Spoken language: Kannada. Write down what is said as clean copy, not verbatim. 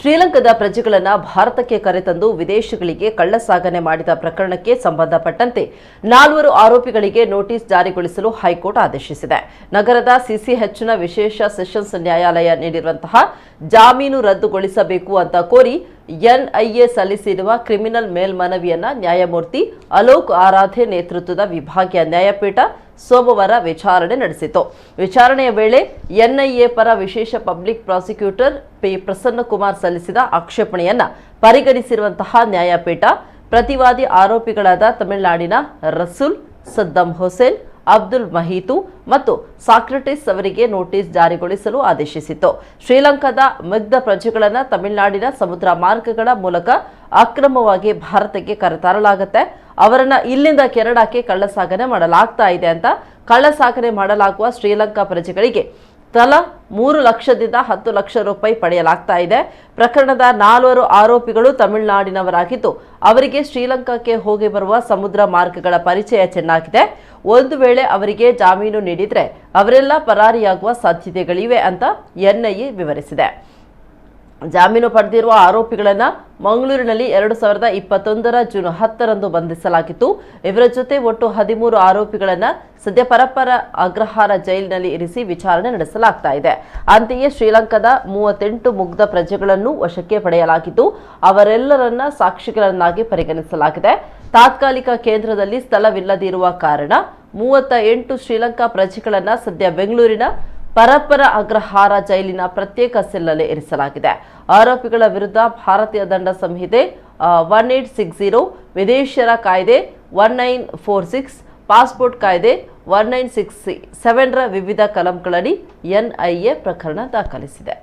ಶ್ರೀಲಂಕಾದ ಪ್ರಜೆಗಳನ್ನು ಭಾರತಕ್ಕೆ ಕರೆತಂದು ವಿದೇಶಗಳಿಗೆ ಕಳ್ಳಸಾಗಣೆ ಮಾಡಿದ ಪ್ರಕರಣಕ್ಕೆ ಸಂಬಂಧಪಟ್ಟಂತೆ 4 ಆರೋಪಿಗಳಿಗೆ ನೋಟಿಸ್ ಜಾರಿಗೊಳಿಸಲು ಹೈಕೋರ್ಟ್ ಆದೇಶಿಸಿದೆ. ನಗರದ ಸಿಸಿಎಚ್ನ ವಿಶೇಷ ಸೆಷನ್ಸ್ ನ್ಯಾಯಾಲಯ ನೀಡಿರುವಂತಹ ಜಾಮೀನು ರದ್ದುಗೊಳಿಸಬೇಕು ಅಂತ ಕೋರಿ ಎನ್ಐಎ ಸಲ್ಲಿಸಿರುವ ಕ್ರಿಮಿನಲ್ ಮೇಲ್ಮನವಿಯನ್ನ ನ್ಯಾಯಮೂರ್ತಿ ಅಲೋಕ್ ಆರಾಧೆ ನೇತೃತ್ವದ ವಿಭಾಗೀಯ ನ್ಯಾಯಪೀಠ ಸೋಮವಾರ ವಿಚಾರಣೆ ನಡೆಸಿತು. ವಿಚಾರಣೆಯ ವೇಳೆ ಎನ್ಐಎ ಪರ ವಿಶೇಷ ಪಬ್ಲಿಕ್ ಪ್ರಾಸಿಕ್ಯೂಟರ್ ಪಿ ಪ್ರಸನ್ನಕುಮಾರ್ ಸಲ್ಲಿಸಿದ ಆಕ್ಷೇಪಣೆಯನ್ನ ಪರಿಗಣಿಸಿರುವಂತಹ ನ್ಯಾಯಪೀಠ ಪ್ರತಿವಾದಿ ಆರೋಪಿಗಳಾದ ತಮಿಳುನಾಡಿನ ರಸೂಲ್, ಸದ್ದಾಂ ಹುಸೇನ್, ಅಬ್ದುಲ್ ಮಹೀತು ಮತ್ತು ಸಾಕ್ರೆಟಿಸ್ ಅವರಿಗೆ ನೋಟಿಸ್ ಜಾರಿಗೊಳಿಸಲು ಆದೇಶಿಸಿತು. ಶ್ರೀಲಂಕಾದ ಮುಗ್ಧ ಪ್ರಜೆಗಳನ್ನು ತಮಿಳುನಾಡಿನ ಸಮುದ್ರ ಮಾರ್ಗಗಳ ಮೂಲಕ ಅಕ್ರಮವಾಗಿ ಭಾರತಕ್ಕೆ ಕರೆತರಲಾಗುತ್ತೆ. ಅವರನ್ನ ಇಲ್ಲಿಂದ ಕೆನಡಾಕ್ಕೆ ಕಳ್ಳಸಾಗಣೆ ಮಾಡಲಾಗ್ತಾ ಇದೆ ಅಂತ ಕಳ್ಳಸಾಗಣೆ ಮಾಡಲಾಗುವ ಶ್ರೀಲಂಕಾ ಪ್ರಜೆಗಳಿಗೆ ತಲಾ 3 ಲಕ್ಷದಿಂದ 10 ಲಕ್ಷ ರೂಪಾಯಿ ಪಡೆಯಲಾಗ್ತಾ ಇದೆ. ಪ್ರಕರಣದ 4 ಆರೋಪಿಗಳು ತಮಿಳುನಾಡಿನವರಾಗಿದ್ದು ಅವರಿಗೆ ಶ್ರೀಲಂಕಾಕ್ಕೆ ಹೋಗಿ ಬರುವ ಸಮುದ್ರ ಮಾರ್ಗಗಳ ಪರಿಚಯ ಚೆನ್ನಾಗಿದೆ. ಒಂದು ವೇಳೆ ಅವರಿಗೆ ಜಾಮೀನು ನೀಡಿದ್ರೆ ಅವರೆಲ್ಲ ಪರಾರಿಯಾಗುವ ಸಾಧ್ಯತೆಗಳಿವೆ ಅಂತ ಎನ್ಐಎ ವಿವರಿಸಿದೆ. ಜಾಮೀನು ಪಡೆದಿರುವ ಆರೋಪಿಗಳನ್ನು ಮಂಗಳೂರಿನಲ್ಲಿ 2021ರ ಜೂನ್ 10ರಂದು ಬಂಧಿಸಲಾಗಿತ್ತು. ಇವರ ಜೊತೆ ಒಟ್ಟು 13 ಆರೋಪಿಗಳನ್ನು ಸದ್ಯ ಪರಪ್ಪರ ಅಗ್ರಹಾರ ಜೈಲಿನಲ್ಲಿ ಇರಿಸಿ ವಿಚಾರಣೆ ನಡೆಸಲಾಗ್ತಾ ಇದೆ. ಅಂತೆಯೇ ಶ್ರೀಲಂಕಾದ 38 ಮುಗ್ಧ ಪ್ರಜೆಗಳನ್ನು ವಶಕ್ಕೆ ಪಡೆಯಲಾಗಿದ್ದು ಅವರೆಲ್ಲರನ್ನ ಸಾಕ್ಷಿಗಳನ್ನಾಗಿ ಪರಿಗಣಿಸಲಾಗಿದೆ. ತಾತ್ಕಾಲಿಕ ಕೇಂದ್ರದಲ್ಲಿ ಸ್ಥಳವಿಲ್ಲದಿರುವ ಕಾರಣ 38 ಶ್ರೀಲಂಕಾ ಪ್ರಜೆಗಳನ್ನು ಸದ್ಯ ಬೆಂಗಳೂರಿನ ಪರಪ್ಪರ ಅಗ್ರಹಾರ ಜೈಲಿನ ಪ್ರತ್ಯೇಕ ಸೆಲ್ನಲ್ಲಿ ಇರಿಸಲಾಗಿದೆ. ಆರೋಪಿಗಳ ವಿರುದ್ಧ ಭಾರತೀಯ ದಂಡ ಸಂಹಿತೆ 1860, ವಿದೇಶಿಯರ ಕಾಯ್ದೆ 1946, ಪಾಸ್ಪೋರ್ಟ್ ಕಾಯ್ದೆ 1967ರ ವಿವಿಧ ಕಲಂಗಳಡಿ ಎನ್ಐಎ ಪ್ರಕರಣ ದಾಖಲಿಸಿದೆ.